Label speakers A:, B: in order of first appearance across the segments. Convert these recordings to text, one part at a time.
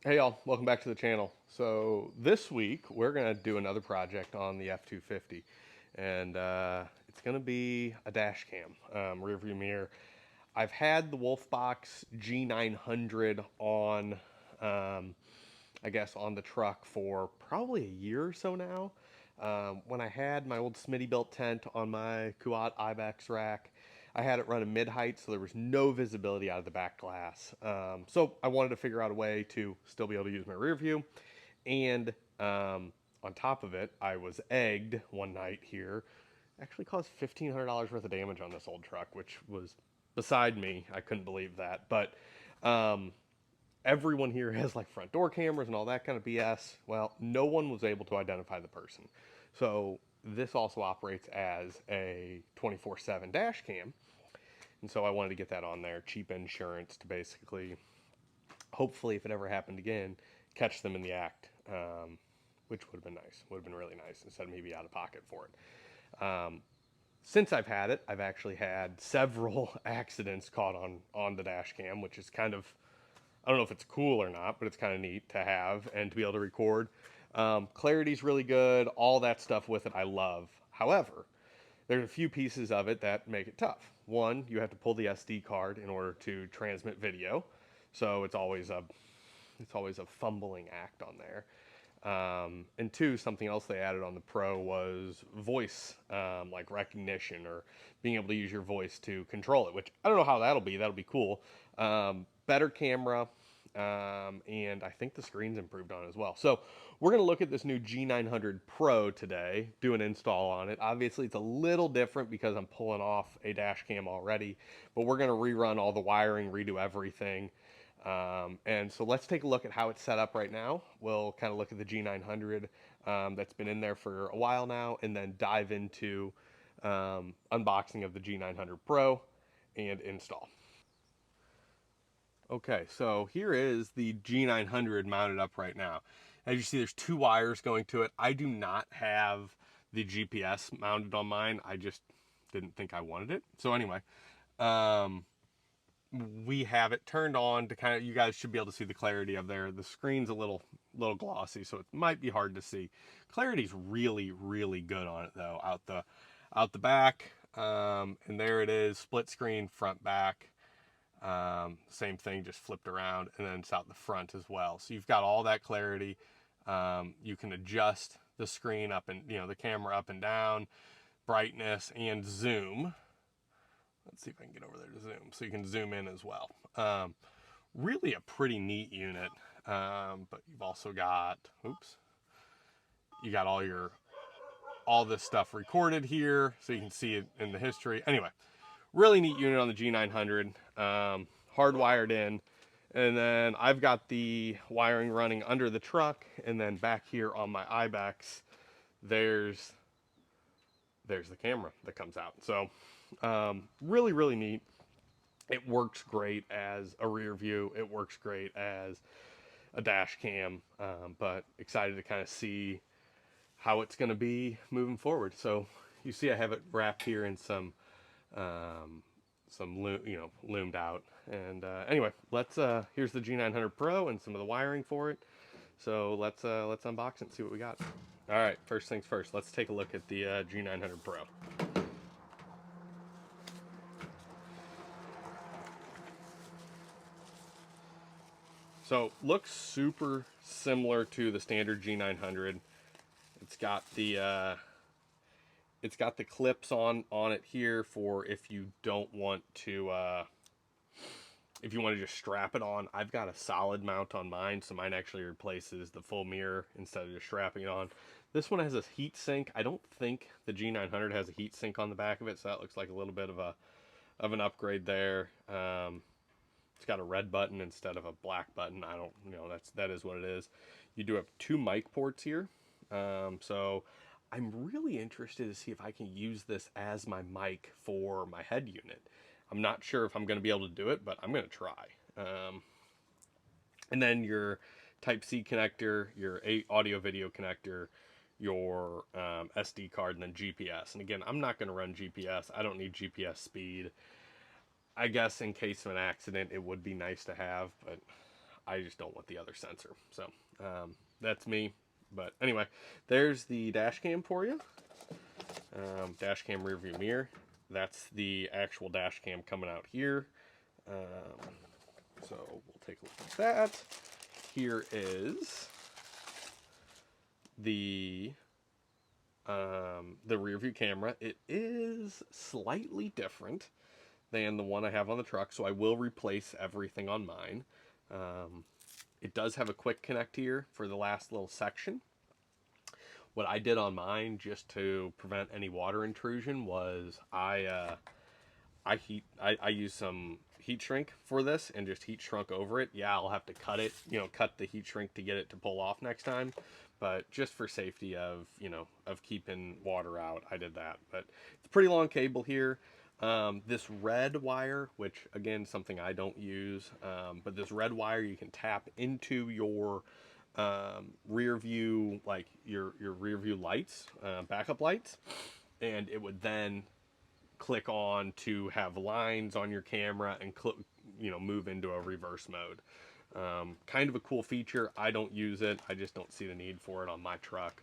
A: Hey y'all, welcome back to the channel. So this week we're gonna do another project on the F250, and it's gonna be a dash cam, rear view mirror. I've had the Wolfbox G900 on, I guess, on the truck for probably a year or so now. When I had my old Smitty-built tent on my Kuat Ibex rack, I had it running mid-height, so there was no visibility out of the back glass. So I wanted to figure out a way to still be able to use my rear view. And on top of it, I was egged one night here. Actually caused $1,500 worth of damage on this old truck, which was beside me. I couldn't believe that. But um, everyone here has like front door cameras and all that kind of BS. Well, no one was able to identify the person. So this also operates as a 24/7 dash cam. And so I wanted to get that on there. Cheap insurance to basically, hopefully, if it ever happened again, catch them in the act, which would have been nice. Would have been really nice instead of me be out of pocket for it. Since I've had it, I've actually had several accidents caught on the dash cam, which is kind of, I don't know if it's cool or not, but it's kind of neat to have and to be able to record. Clarity's really good. All that stuff with it, I love. However, there's a few pieces of it that make it tough. One, you have to pull the SD card in order to transmit video, so it's always a fumbling act on there. And two, something else they added on the Pro was voice, like recognition or being able to use your voice to control it, which I don't know how that'll be. That'll be cool. Better camera, and I think the screen's improved on it as well. So we're going to look at this new G900 Pro today, do an install on it. Obviously, it's a little different because I'm pulling off a dash cam already, but we're going to rerun all the wiring, redo everything. And so let's take a look at how it's set up right now. We'll kind of look at the G900 that's been in there for a while now, and then dive into unboxing of the G900 Pro and install. Okay, so here is the G900 mounted up right now. As you see, there's two wires going to it. I do not have the GPS mounted on mine. I just didn't think I wanted it. So anyway, um, we have it turned on to kind of, you guys should be able to see the clarity of there. The screen's a little glossy, so it might be hard to see. Clarity's really good on it though, out the back. And there it is, split screen, front back. Same thing, just flipped around, and then it's out the front as well. So you've got all that clarity. You can adjust the screen up and, the camera up and down, brightness and zoom. Let's see if I can get over there to zoom. So you can zoom in as well. Really a pretty neat unit. But you've also got, you got all this stuff recorded here, so you can see it in the history. Anyway, really neat unit on the G900, hardwired in. And then I've got the wiring running under the truck, and then back here on my Ibex, there's the camera that comes out. So really neat. It works great as a rear view. It works great as a dash cam, but excited to kind of see how it's going to be moving forward. So you see I have it wrapped here in some loomed out. And anyway, let's here's the G900 Pro and some of the wiring for it. So let's unbox it and see what we got. All right, first things first, let's take a look at the G900 Pro. So looks super similar to the standard G900. It's got the clips on it here for if you don't want to if you want to just strap it on. I've got a solid mount on mine, so mine actually replaces the full mirror instead of just strapping it on. This one has a heat sink. I don't think the G900 has a heat sink on the back of it, so that looks like a little bit of an upgrade there. It's got a red button instead of a black button. I don't, that is what it is. You do have two mic ports here. So I'm really interested to see if I can use this as my mic for my head unit. I'm not sure if I'm going to be able to do it, but I'm going to try. And then your Type-C connector, your audio video connector, your SD card, and then GPS. And again, I'm not going to run GPS. I don't need GPS speed. I guess in case of an accident, it would be nice to have, but I just don't want the other sensor. So that's me. But anyway, there's the dash cam for you. Dash cam rear view mirror. That's the actual dash cam coming out here. So we'll take a look at that. Here is the rear view camera. It is slightly different than the one I have on the truck, so I will replace everything on mine. It does have a quick connect here for the last little section. What I did on mine, just to prevent any water intrusion, was I use some heat shrink for this and just heat shrunk over it. Yeah, I'll have to cut it, cut the heat shrink to get it to pull off next time. But just for safety of, of keeping water out, I did that. But it's a pretty long cable here. This red wire, which again, something I don't use, but this red wire you can tap into your rear view, like your rear view lights, backup lights, and it would then click on to have lines on your camera and move into a reverse mode. Kind of a cool feature. I don't use it. I just don't see the need for it on my truck.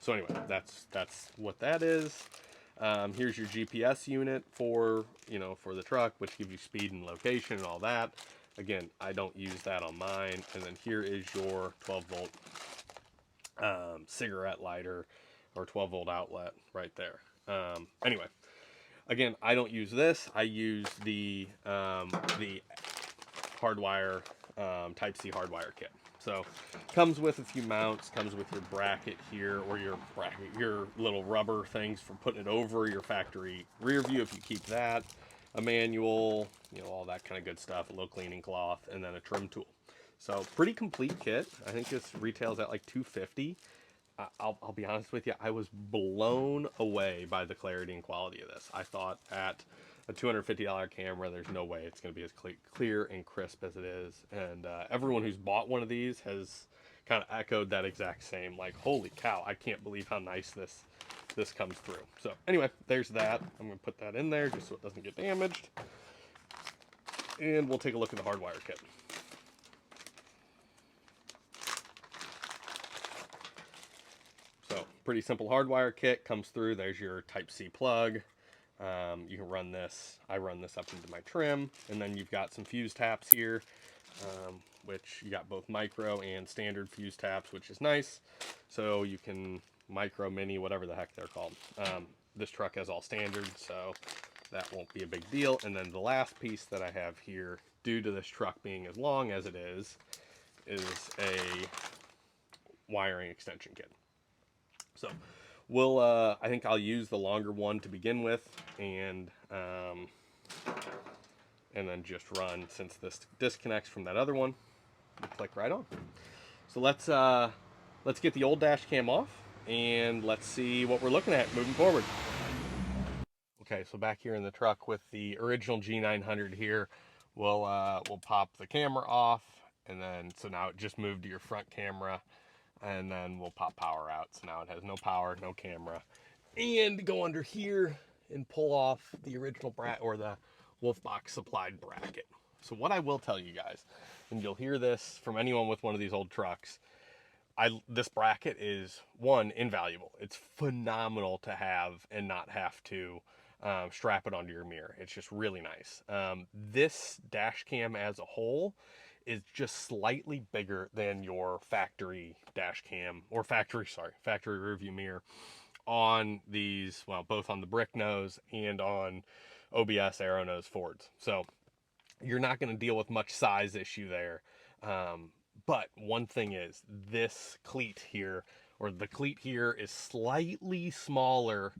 A: So anyway, that's what that is. Here's your GPS unit for the truck, which gives you speed and location and all that. Again, I don't use that on mine. And then here is your 12-volt cigarette lighter or 12-volt outlet right there. Anyway, again, I don't use this. I use the hardwire Type-C hardwire kit. So comes with a few mounts, comes with your bracket here, or your little rubber things for putting it over your factory rear view if you keep that, a manual, all that kind of good stuff, a little cleaning cloth, and then a trim tool. So pretty complete kit. I think this retails at like $250. I'll be honest with you, I was blown away by the clarity and quality of this. I thought at a $250 camera, there's no way it's going to be as clear and crisp as it is. And everyone who's bought one of these has kind of echoed that exact same, like, holy cow, I can't believe how nice this comes through. So anyway, there's that. I'm going to put that in there just so it doesn't get damaged. And we'll take a look at the hardwire kit. So pretty simple hardwire kit comes through. There's your Type-C plug. You can run this. I run this up into my trim, and then you've got some fuse taps here, which you got both micro and standard fuse taps, which is nice. So you can micro, mini, whatever the heck they're called. This truck has all standard, so that won't be a big deal. And then the last piece that I have here, due to this truck being as long as it is a wiring extension kit. So we'll, I think I'll use the longer one to begin with, and then just run, since this disconnects from that other one, we'll click right on. So let's get the old dash cam off, and let's see what we're looking at moving forward. Okay, so back here in the truck with the original G900 here, we'll pop the camera off, and then, so now it just moved to your front camera, and then we'll pop power out. So now it has no power, no camera, and go under here and pull off the original or the Wolfbox supplied bracket. So what I will tell you guys, and you'll hear this from anyone with one of these old trucks, this bracket is, one, invaluable. It's phenomenal to have and not have to strap it onto your mirror. It's just really nice. This dash cam as a whole is just slightly bigger than your factory dash cam, or factory rear view mirror on these, well, both on the brick nose and on OBS Aero nose Fords. So you're not going to deal with much size issue there. But one thing is, this cleat here, or the cleat here, is slightly smaller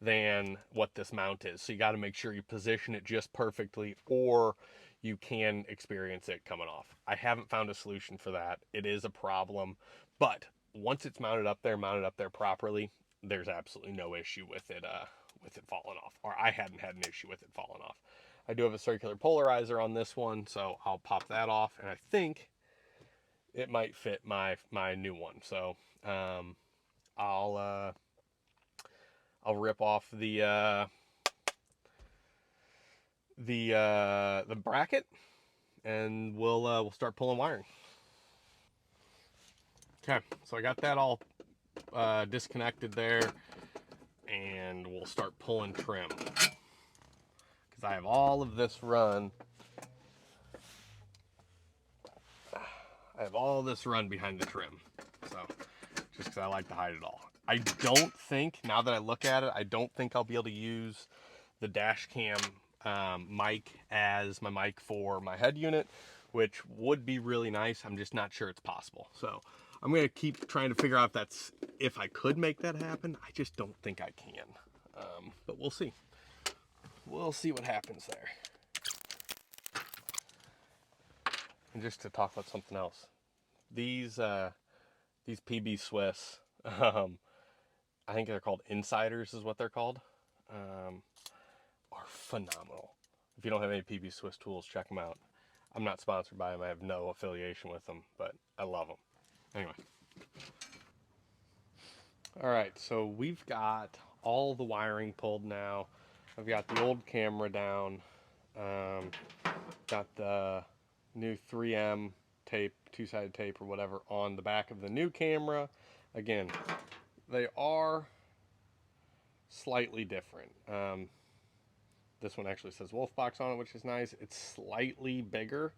A: than what this mount is. So you got to make sure you position it just perfectly, or you can experience it coming off. I haven't found a solution for that. It is a problem, but once it's mounted up there properly, there's absolutely no issue with it falling off, or I hadn't had an issue with it falling off. I do have a circular polarizer on this one, so I'll pop that off, and I think it might fit my new one. So I'll rip off the bracket, and we'll start pulling wiring. Okay, so I got that all disconnected there, and we'll start pulling trim because I have all of this run. I have all this run behind the trim, so just because I like to hide it all. I don't think, now that I look at it, I don't think I'll be able to use the dash cam mic as my mic for my head unit, which would be really nice. I'm just not sure it's possible. So I'm going to keep trying to figure out if I could make that happen. I just don't think I can. But we'll see. We'll see what happens there. And just to talk about something else, these PB Swiss, I think they're called Insiders is what they're called, are phenomenal. If you don't have any PB Swiss tools, check them out. I'm not sponsored by them. I have no affiliation with them, but I love them. Anyway. All right, so we've got all the wiring pulled now. I've got the old camera down. Got the new 3M tape, two-sided tape or whatever on the back of the new camera. Again, they are slightly different. This one actually says Wolfbox on it, which is nice. It's slightly bigger.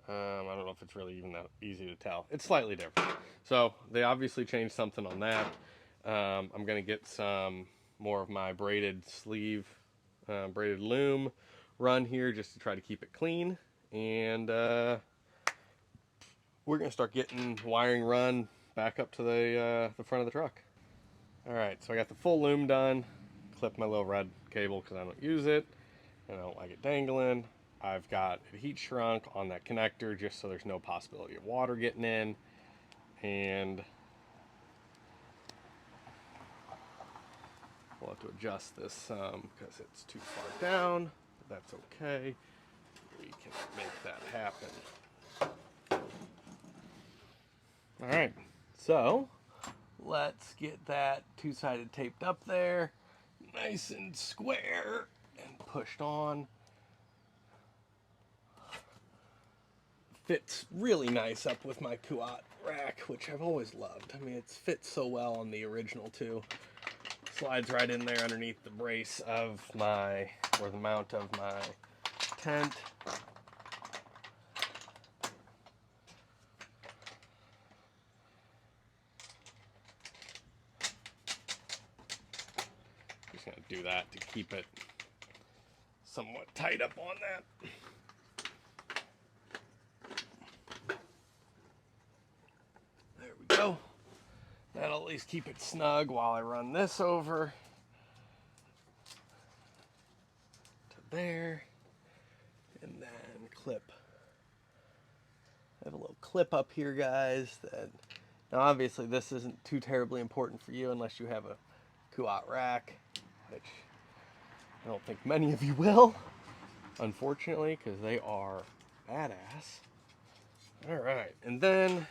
A: I don't know if it's really even that easy to tell. It's slightly different. So they obviously changed something on that. I'm going to get some more of my braided sleeve, braided loom run here just to try to keep it clean. And we're going to start getting wiring run back up to the front of the truck. All right, so I got the full loom done. Clipped my little red cable because I don't use it and I don't like it dangling. I've got it heat shrunk on that connector just so there's no possibility of water getting in. And we'll have to adjust this some because it's too far down. But that's okay. We can make that happen. All right, so let's get that two-sided taped up there, nice and square, and pushed on. Fits really nice up with my Kuat rack, which I've always loved. I mean, it fits so well on the original too. Slides right in there underneath the brace of my, or the mount of my tent. Just gonna do that to keep it somewhat tight up on that. There we go. That'll at least keep it snug while I run this over to there. And then clip. I have a little clip up here, guys. That now obviously this isn't too terribly important for you unless you have a Kuat rack, which I don't think many of you will, unfortunately, because they are badass. All right, and then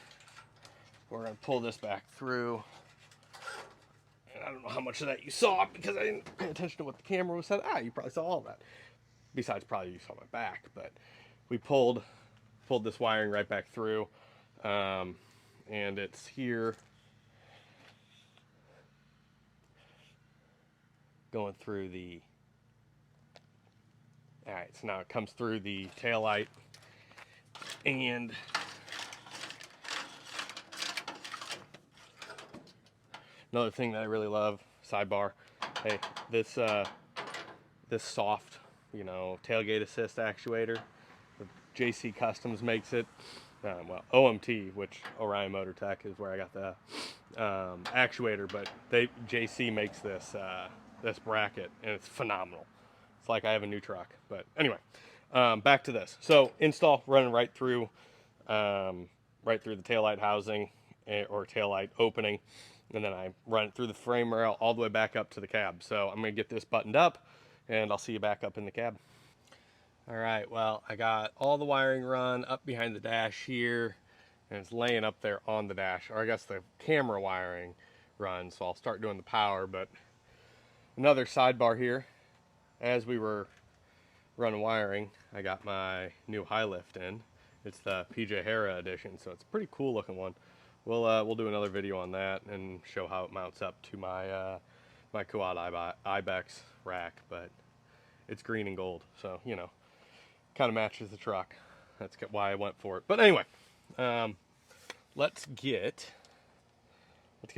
A: we're gonna pull this back through. And I don't know how much of that you saw because I didn't pay attention to what the camera was said. You probably saw all that. Besides, probably you saw my back, but we pulled this wiring right back through, and it's here going through the. All right, so now it comes through the taillight, and another thing that I really love, sidebar, hey, this soft, tailgate assist actuator, JC Customs makes it. Well, OMT, which Orion Motor Tech is where I got the actuator, but JC makes this bracket, and it's phenomenal. It's like I have a new truck. But anyway, back to this. So install running right through the taillight housing or taillight opening, and then I run it through the frame rail all the way back up to the cab. So I'm gonna get this buttoned up, and I'll see you back up in the cab. All right, well, I got all the wiring run up behind the dash here, and it's laying up there on the dash, or I guess the camera wiring run, so I'll start doing the power. But another sidebar here, as we were running wiring, I got my new high lift in. It's the PJ Hera edition, so it's a pretty cool looking one. We'll do another video on that and show how it mounts up to my my quad Ibex rack, but it's green and gold, so you know, kind of matches the truck. That's why I went for it. But anyway, let's get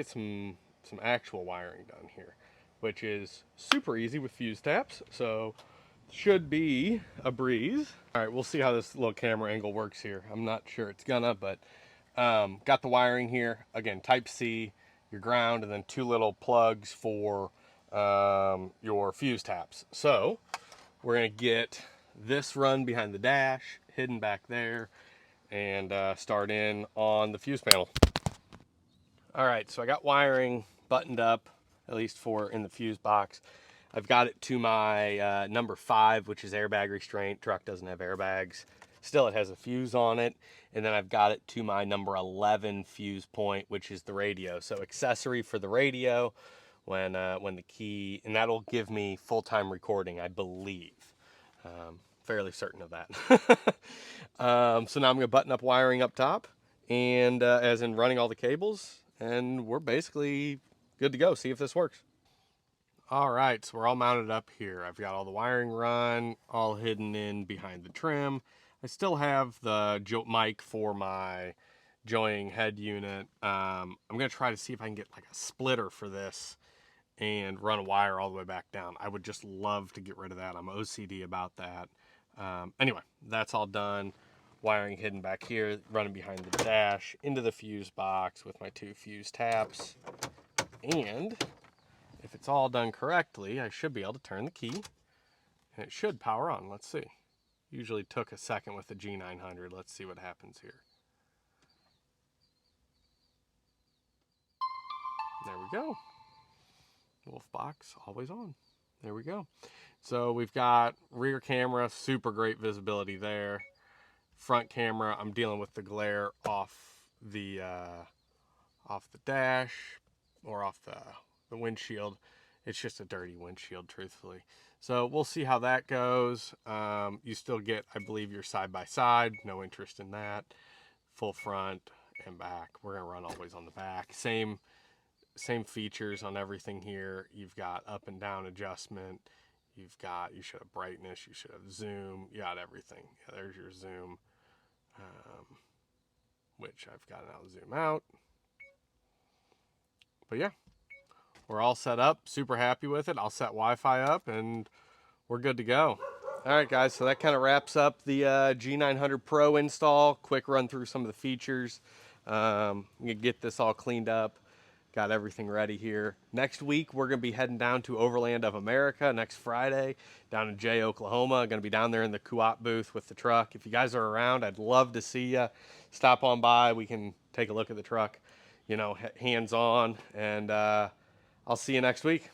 A: some actual wiring done here, which is super easy with fuse taps. So should be a breeze. All right, we'll see how this little camera angle works here. I'm not sure it's gonna, but got the wiring here. Again, type C, your ground, and then two little plugs for your fuse taps. So we're gonna get this run behind the dash, hidden back there, and start in on the fuse panel. All right, so I got wiring buttoned up, at least for in the fuse box. I've got it to my number 5, which is airbag restraint. Truck doesn't have airbags. Still, it has a fuse on it. And then I've got it to my number 11 fuse point, which is the radio. So accessory for the radio when the key, and that'll give me full-time recording, I believe. Fairly certain of that. So now I'm gonna button up wiring up top, and as in running all the cables, and we're basically good to go. See if this works. All right, so we're all mounted up here. I've got all the wiring run, all hidden in behind the trim. I still have the mic for my joining head unit. I'm gonna try to see if I can get like a splitter for this and run a wire all the way back down. I would just love to get rid of that. I'm OCD about that. Anyway, that's all done. Wiring hidden back here, running behind the dash, into the fuse box with my 2 fuse taps. And if it's all done correctly, I should be able to turn the key and it should power on. Let's see. Usually took a second with the G900. Let's see what happens here. There we go. Wolfbox always on. There we go. So we've got rear camera, super great visibility there. Front camera, I'm dealing with the glare off the dash or off the windshield. It's just a dirty windshield, truthfully. So we'll see how that goes. You still get, I believe, your side-by-side. No interest in that. Full front and back. We're gonna run always on the back. Same features on everything here. You've got up and down adjustment. You should have brightness. You should have zoom. You got everything. Yeah, there's your zoom, which I've got now zoom out. But yeah, we're all set up. Super happy with it. I'll set Wi-Fi up and we're good to go. All right, guys, so that kind of wraps up the G900 Pro install. Quick run through some of the features. I'm gonna get this all cleaned up. Got everything ready here. Next week, we're gonna be heading down to Overland of America next Friday, down in Jay, Oklahoma. Gonna be down there in the co-op booth with the truck. If you guys are around, I'd love to see you. Stop on by. We can take a look at the truck, you know, hands on, and I'll see you next week.